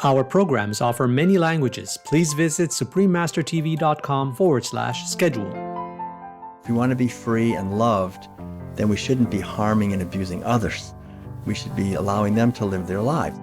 Our programs offer many languages. Please visit suprememastertv.com/schedule. If we want to be free and loved, then we shouldn't be harming and abusing others. We should be allowing them to live their lives.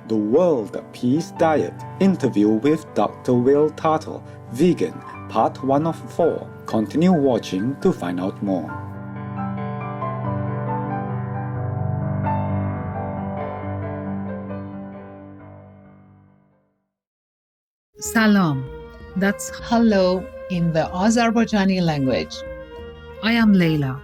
The World Peace Diet interview with Dr. Will Tuttle, vegan, part 1 of 4. Continue watching to find out more. Salam, that's hello in the Azerbaijani language. I am Leila.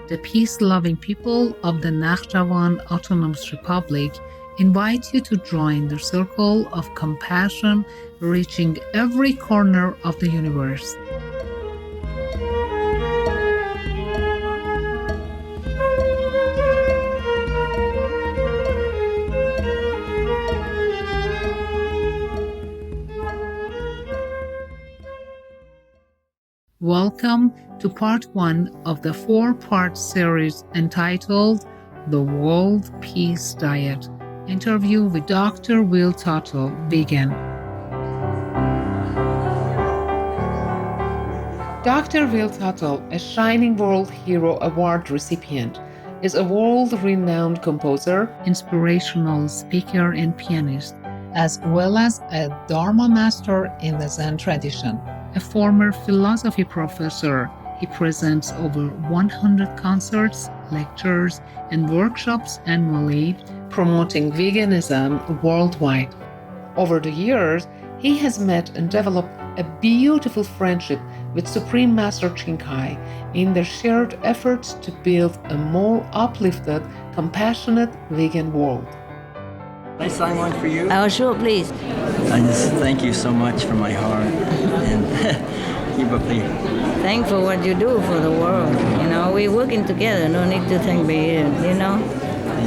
The peace-loving people of the Nakhchivan Autonomous Republic invite you to join the circle of compassion reaching every corner of the universe. Welcome to part 1 of the 4-part series entitled The World Peace Diet. Interview with Dr. Will Tuttle, vegan. Dr. Will Tuttle, a Shining World Hero Award recipient, is a world-renowned composer, inspirational speaker, and pianist, as well as a Dharma master in the Zen tradition. A former philosophy professor, he presents over 100 concerts, lectures, and workshops annually, promoting veganism worldwide. Over the years, he has met and developed a beautiful friendship with Supreme Master Ching Hai in their shared efforts to build a more uplifted, compassionate vegan world. Can I sign one for you? Oh, sure, please. I just thank you so much from my heart, and keep up the... Thanks for what you do for the world. We're working together. No need to thank me,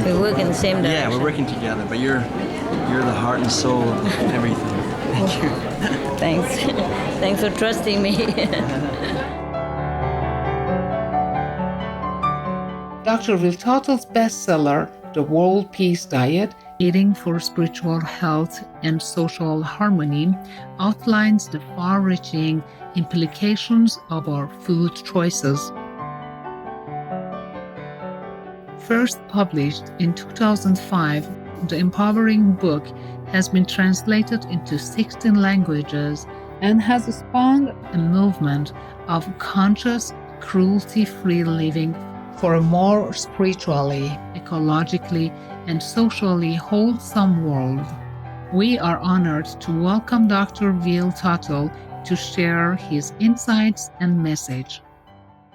We work in the same direction. Yeah, we're working together, but you're the heart and soul of everything. Thank you. Thanks. Thanks for trusting me. Dr. Will Tuttle's bestseller, The World Peace Diet, Eating for Spiritual Health and Social Harmony, outlines the far-reaching implications of our food choices. First published in 2005, the empowering book has been translated into 16 languages and has spawned a movement of conscious, cruelty-free living for a more spiritually, ecologically, and socially wholesome world. We are honored to welcome Dr. Will Tuttle to share his insights and message.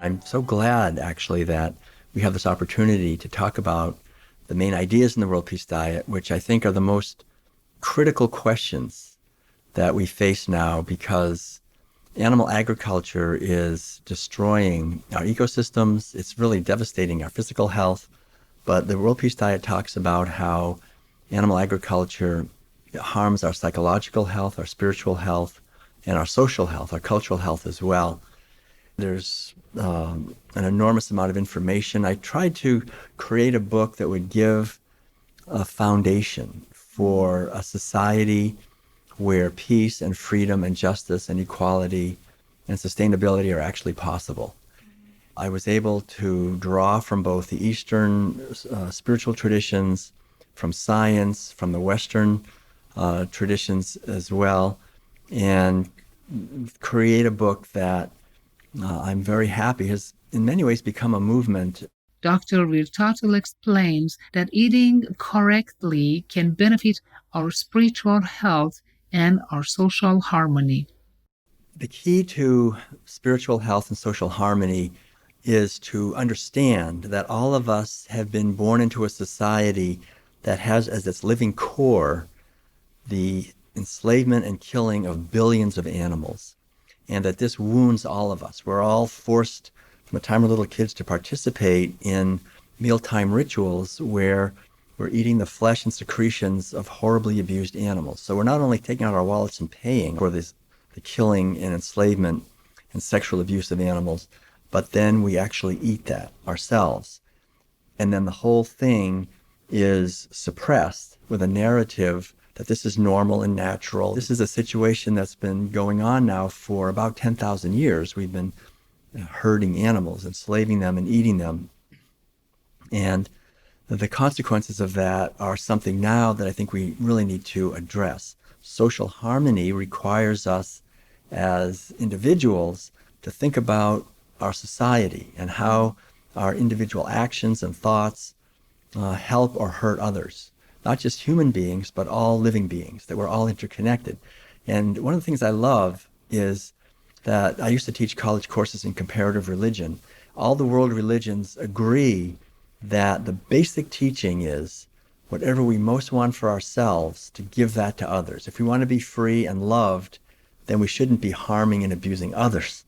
I'm so glad, actually, that we have this opportunity to talk about the main ideas in the World Peace Diet, which I think are the most critical questions that we face now, because animal agriculture is destroying our ecosystems. It's really devastating our physical health. But the World Peace Diet talks about how animal agriculture harms our psychological health, our spiritual health, and our social health, our cultural health as well. There's an enormous amount of information. I tried to create a book that would give a foundation for a society where peace and freedom and justice and equality and sustainability are actually possible. I was able to draw from both the Eastern spiritual traditions, from science, from the Western traditions as well, and create a book that I'm very happy has in many ways become a movement. Dr. Will Tuttle explains that eating correctly can benefit our spiritual health and our social harmony. The key to spiritual health and social harmony is to understand that all of us have been born into a society that has as its living core the enslavement and killing of billions of animals, and that this wounds all of us. We're all forced from the time we're little kids to participate in mealtime rituals where we're eating the flesh and secretions of horribly abused animals. So we're not only taking out our wallets and paying for the killing and enslavement and sexual abuse of animals, but then we actually eat that ourselves. And then the whole thing is suppressed with a narrative that this is normal and natural. This is a situation that's been going on now for about 10,000 years. We've been herding animals, enslaving them and eating them. And the consequences of that are something now that I think we really need to address. Social harmony requires us as individuals to think about our society and how our individual actions and thoughts help or hurt others. Not just human beings, but all living beings, that we're all interconnected. And one of the things I love is that I used to teach college courses in comparative religion. All the world religions agree that the basic teaching is whatever we most want for ourselves, to give that to others. If we want to be free and loved, then we shouldn't be harming and abusing others.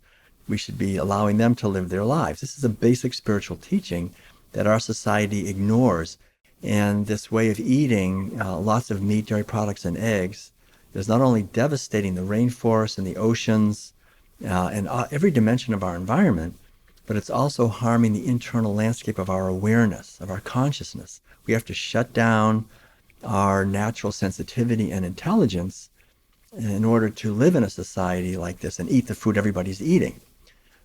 We should be allowing them to live their lives. This is a basic spiritual teaching that our society ignores. And this way of eating lots of meat, dairy products, and eggs is not only devastating the rainforests and the oceans and every dimension of our environment, but it's also harming the internal landscape of our awareness, of our consciousness. We have to shut down our natural sensitivity and intelligence in order to live in a society like this and eat the food everybody's eating.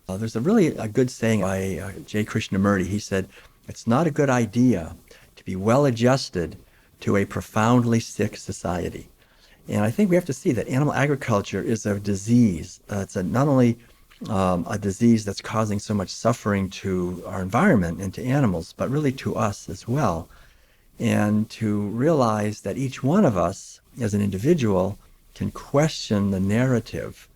There's a good saying by J. Krishnamurti. He said, "It's not a good idea to be well-adjusted to a profoundly sick society." And I think we have to see that animal agriculture is a disease. It's not only a disease that's causing so much suffering to our environment and to animals, but really to us as well. And to realize that each one of us as an individual can question the narrative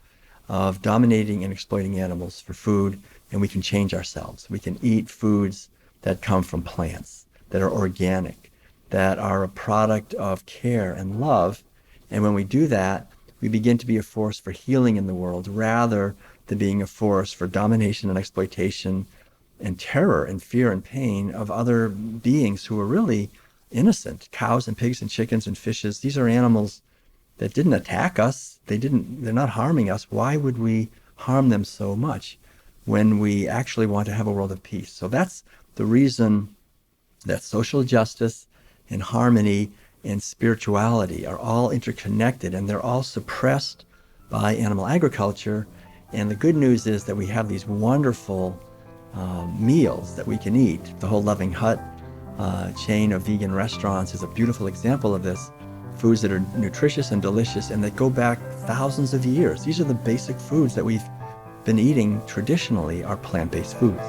of dominating and exploiting animals for food, and we can change ourselves. We can eat foods that come from plants, that are organic, that are a product of care and love. And when we do that, we begin to be a force for healing in the world rather than being a force for domination and exploitation and terror and fear and pain of other beings who are really innocent. Cows and pigs and chickens and fishes, these are animals that didn't attack us. They're not harming us. Why would we harm them so much when we actually want to have a world of peace? So that's the reason that social justice and harmony and spirituality are all interconnected, and they're all suppressed by animal agriculture. And the good news is that we have these wonderful meals that we can eat. The whole Loving Hut chain of vegan restaurants is a beautiful example of this. Foods that are nutritious and delicious and that go back thousands of years. These are the basic foods that we've been eating traditionally, are plant-based foods.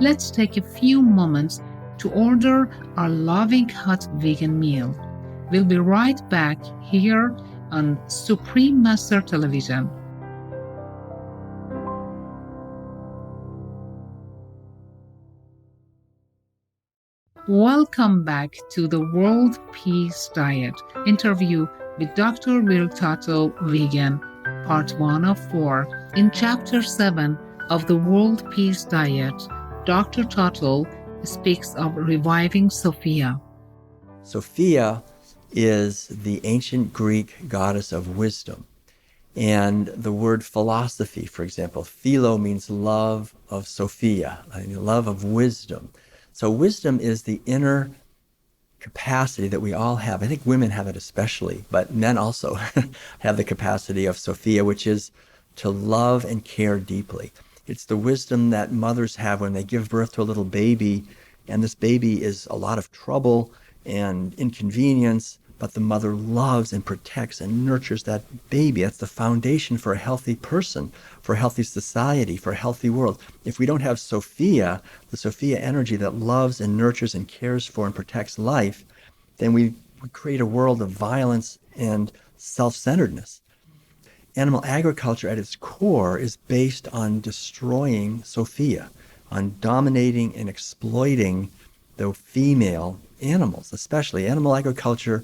Let's take a few moments to order our Loving Hut vegan meal. We'll be right back here on Supreme Master Television. Welcome back to the World Peace Diet interview with Dr. Will Tuttle, Vegan, Part 1 of 4. In Chapter 7 of the World Peace Diet, Dr. Tuttle speaks of reviving Sophia. Sophia is the ancient Greek goddess of wisdom. And the word philosophy, for example, philo means love of Sophia, love of wisdom. So wisdom is the inner capacity that we all have. I think women have it especially, but men also have the capacity of Sophia, which is to love and care deeply. It's the wisdom that mothers have when they give birth to a little baby, and this baby is a lot of trouble and inconvenience, but the mother loves and protects and nurtures that baby. That's the foundation for a healthy person, for a healthy society, for a healthy world. If we don't have Sophia, the Sophia energy that loves and nurtures and cares for and protects life, then we create a world of violence and self-centeredness. Animal agriculture at its core is based on destroying Sophia, on dominating and exploiting the female animals, especially. Animal agriculture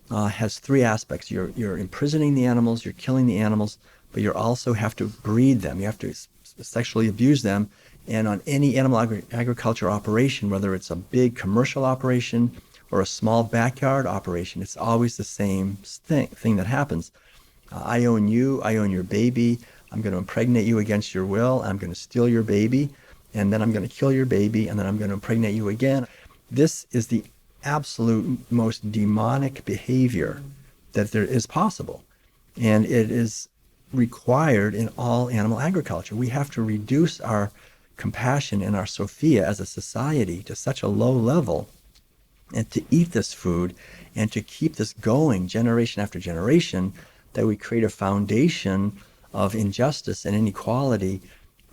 has three aspects. You're imprisoning the animals, you're killing the animals, but you also have to breed them. You have to sexually abuse them. And on any animal agriculture operation, whether it's a big commercial operation or a small backyard operation, it's always the same thing that happens. I own you, I own your baby, I'm going to impregnate you against your will, I'm going to steal your baby. and then I'm going to kill your baby, and then I'm going to impregnate you again. This is the absolute most demonic behavior that there is possible. And it is required in all animal agriculture. We have to reduce our compassion and our Sophia as a society to such a low level, and to eat this food and to keep this going generation after generation, that we create a foundation of injustice and inequality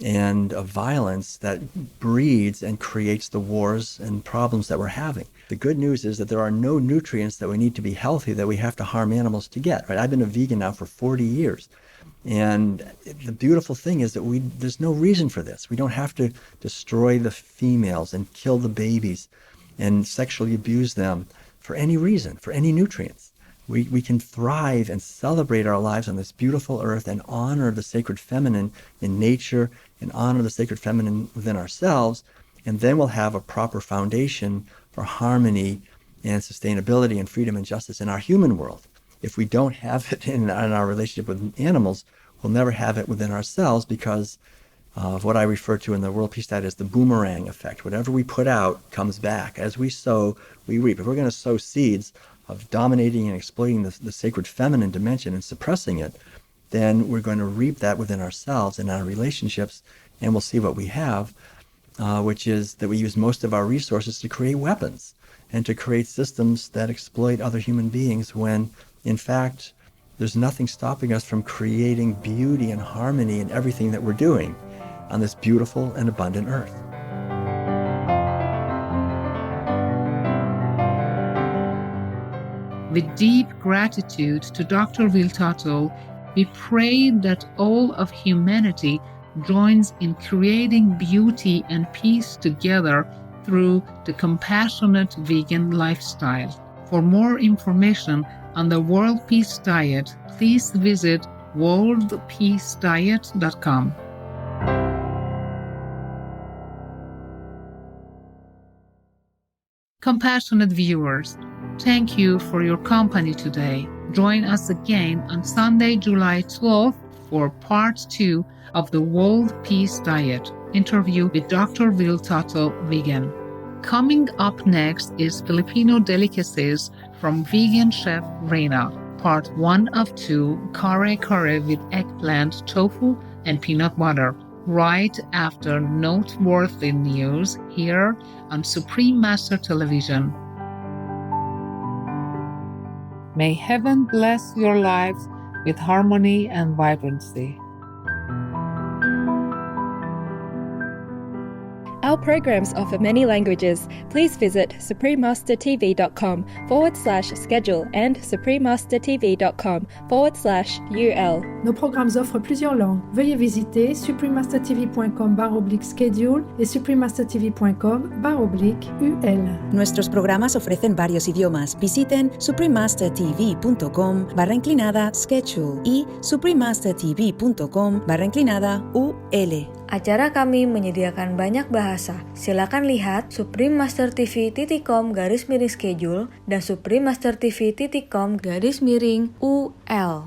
and of violence that breeds and creates the wars and problems that we're having. The good news is that there are no nutrients that we need to be healthy that we have to harm animals to get, right? I've been a vegan now for 40 years. And the beautiful thing is that there's no reason for this. We don't have to destroy the females and kill the babies and sexually abuse them for any reason, for any nutrients. We can thrive and celebrate our lives on this beautiful earth and honor the sacred feminine in nature and honor the sacred feminine within ourselves, and then we'll have a proper foundation for harmony and sustainability and freedom and justice in our human world. If we don't have it in our relationship with animals, we'll never have it within ourselves because of what I refer to in the World Peace Diet as the boomerang effect. Whatever we put out comes back. As we sow, we reap. If we're going to sow seeds of dominating and exploiting the sacred feminine dimension and suppressing it, then we're going to reap that within ourselves and our relationships, and we'll see what we have, which is that we use most of our resources to create weapons and to create systems that exploit other human beings when, in fact, there's nothing stopping us from creating beauty and harmony in everything that we're doing on this beautiful and abundant earth. With deep gratitude to Dr. Will Tuttle, we pray that all of humanity joins in creating beauty and peace together through the compassionate vegan lifestyle. For more information on the World Peace Diet, please visit worldpeacediet.com. Compassionate viewers, thank you for your company today. Join us again on Sunday, July 12th for part 2 of the World Peace Diet interview with Dr. Will Tuttle, vegan. Coming up next is Filipino delicacies from vegan chef Reina, part 1 of 2, kare-kare with eggplant, tofu, and peanut butter, right after noteworthy news here on Supreme Master Television. May heaven bless your lives with harmony and vibrancy. Our programs offer many languages. Please visit suprememastertv.com/schedule and suprememastertv.com/UL. Nos programmes offrent plusieurs langues. Veuillez visiter suprememastertv.com/schedule et suprememastertv.com/UL. Nuestros programas ofrecen varios idiomas. Visiten suprememastertv.com/schedule y suprememastertv.com/UL. Acara kami menyediakan banyak bahasa. Silakan lihat suprememastertv.com/schedule dan suprememastertv.com/UL.